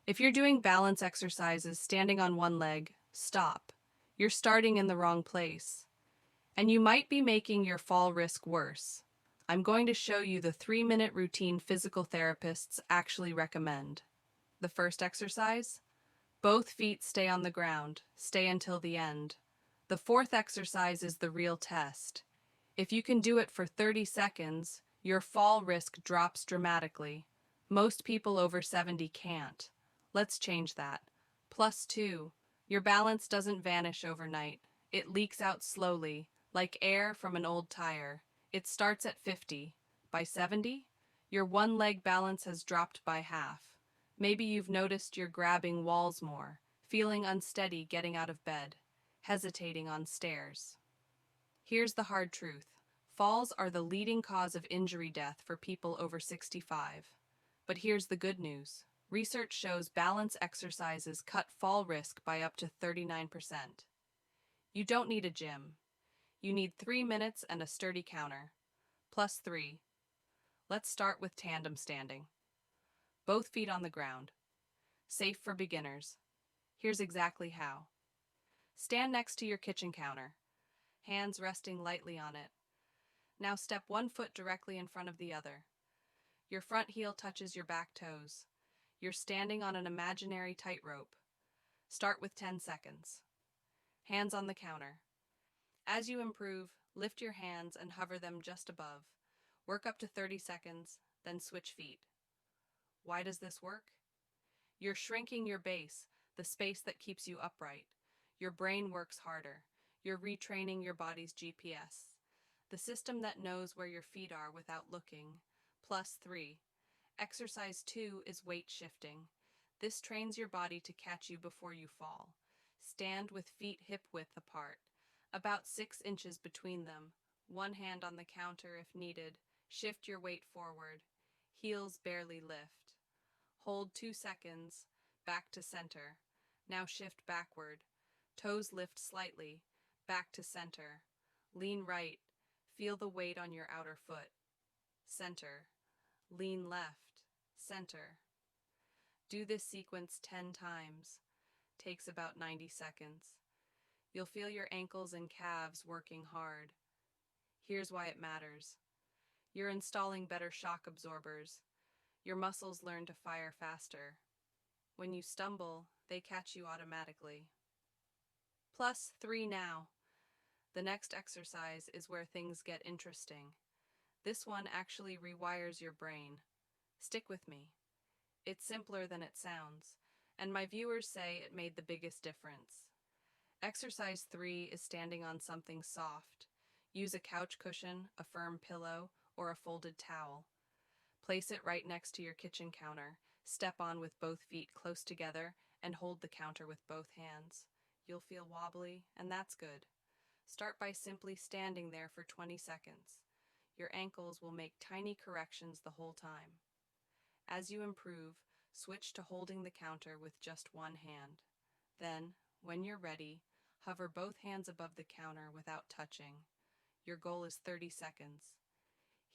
If you're doing balance exercises standing on one leg, stop. You're starting in the wrong place, and you might be making your fall risk worse. I'm going to show you the 3-minute routine physical therapists actually recommend. The first exercise: both feet stay on the ground, stay until the end. The fourth exercise is the real test. If you can do it for 30 seconds, your fall risk drops dramatically. Most people over 70 can't. Let's change that. Plus two, your balance doesn't vanish overnight. It leaks out slowly, like air from an old tire. It starts at 50. By 70, your one leg balance has dropped by half. Maybe you've noticed you're grabbing walls more, feeling unsteady getting out of bed, hesitating on stairs. Here's the hard truth. Falls are the leading cause of injury death for people over 65. But here's the good news. Research shows balance exercises cut fall risk by up to 39%. You don't need a gym. You need 3 minutes and a sturdy counter. Plus three. Let's start with tandem standing. Both feet on the ground. Safe for beginners. Here's exactly how. Stand next to your kitchen counter, hands resting lightly on it. Now step one foot directly in front of the other. Your front heel touches your back toes. You're standing on an imaginary tightrope. Start with 10 seconds. Hands on the counter. As you improve, lift your hands and hover them just above. Work up to 30 seconds, then switch feet. Why does this work? You're shrinking your base, the space that keeps you upright. Your brain works harder. You're retraining your body's GPS, the system that knows where your feet are without looking. Plus three. Exercise 2 is weight shifting. This trains your body to catch you before you fall. Stand with feet hip width apart, about 6 inches between them. One hand on the counter if needed. Shift your weight forward. Heels barely lift. Hold 2 seconds. Back to center. Now shift backward. Toes lift slightly. Back to center. Lean right. Feel the weight on your outer foot. Center. Lean left. Center. Do this sequence 10 times. Takes about 90 seconds. You'll feel your ankles and calves working hard. Here's why it matters. You're installing better shock absorbers. Your muscles learn to fire faster. When you stumble, they catch you automatically. Plus three now. The next exercise is where things get interesting. This one actually rewires your brain. Stick with me. It's simpler than it sounds, and my viewers say it made the biggest difference. Exercise 3 is standing on something soft. Use a couch cushion, a firm pillow, or a folded towel. Place it right next to your kitchen counter. Step on with both feet close together and hold the counter with both hands. You'll feel wobbly, and that's good. Start by simply standing there for 20 seconds. Your ankles will make tiny corrections the whole time. As you improve, switch to holding the counter with just one hand. Then, when you're ready, hover both hands above the counter without touching. Your goal is 30 seconds.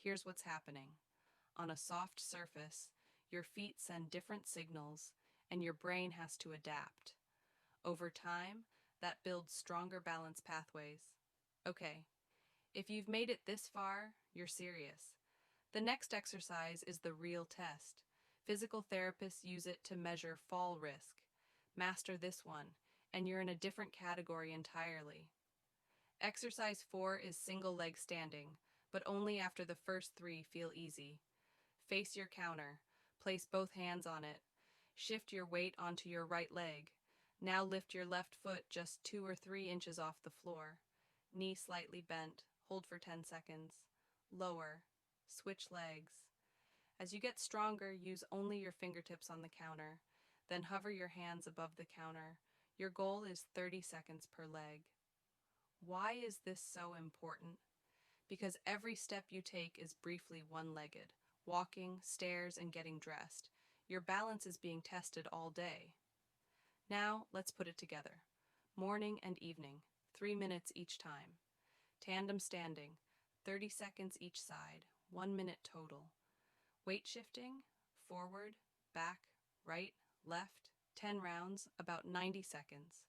Here's what's happening. On a soft surface, your feet send different signals, and your brain has to adapt. Over time, that builds stronger balance pathways. Okay, if you've made it this far, you're serious. The next exercise is the real test. Physical therapists use it to measure fall risk. Master this one, and you're in a different category entirely. Exercise 4 is single leg standing, but only after the first 3 feel easy. Face your counter. Place both hands on it. Shift your weight onto your right leg. Now lift your left foot just 2 or 3 inches off the floor. Knee slightly bent. Hold for 10 seconds. Lower. Switch legs. As you get stronger, use only your fingertips on the counter. Then hover your hands above the counter. Your goal is 30 seconds per leg. Why is this so important? Because every step you take is briefly one-legged. Walking, stairs, and getting dressed. Your balance is being tested all day. Now, let's put it together. Morning and evening, 3 minutes each time. Tandem standing, 30 seconds each side, 1 minute total. Weight shifting, forward, back, right, Left, 10 rounds, about 90 seconds.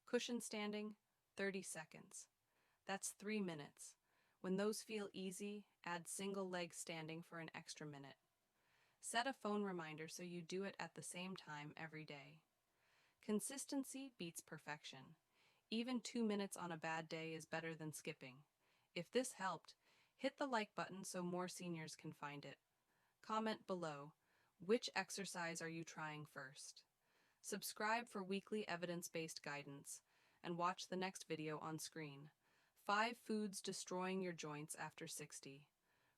Cushion standing, 30 seconds. That's 3 minutes. When those feel easy, add single leg standing for an extra minute. Set a phone reminder so you do it at the same time every day. Consistency beats perfection. Even 2 minutes on a bad day is better than skipping. If this helped, hit the like button so more seniors can find it. Comment below, which exercise are you trying first? Subscribe for weekly evidence-based guidance, and watch the next video on screen. 5 foods destroying your joints after 60.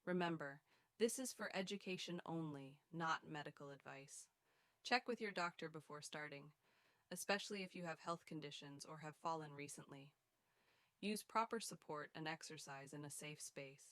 Remember, this is for education only, not medical advice. Check with your doctor before starting, especially if you have health conditions or have fallen recently. Use proper support and exercise in a safe space.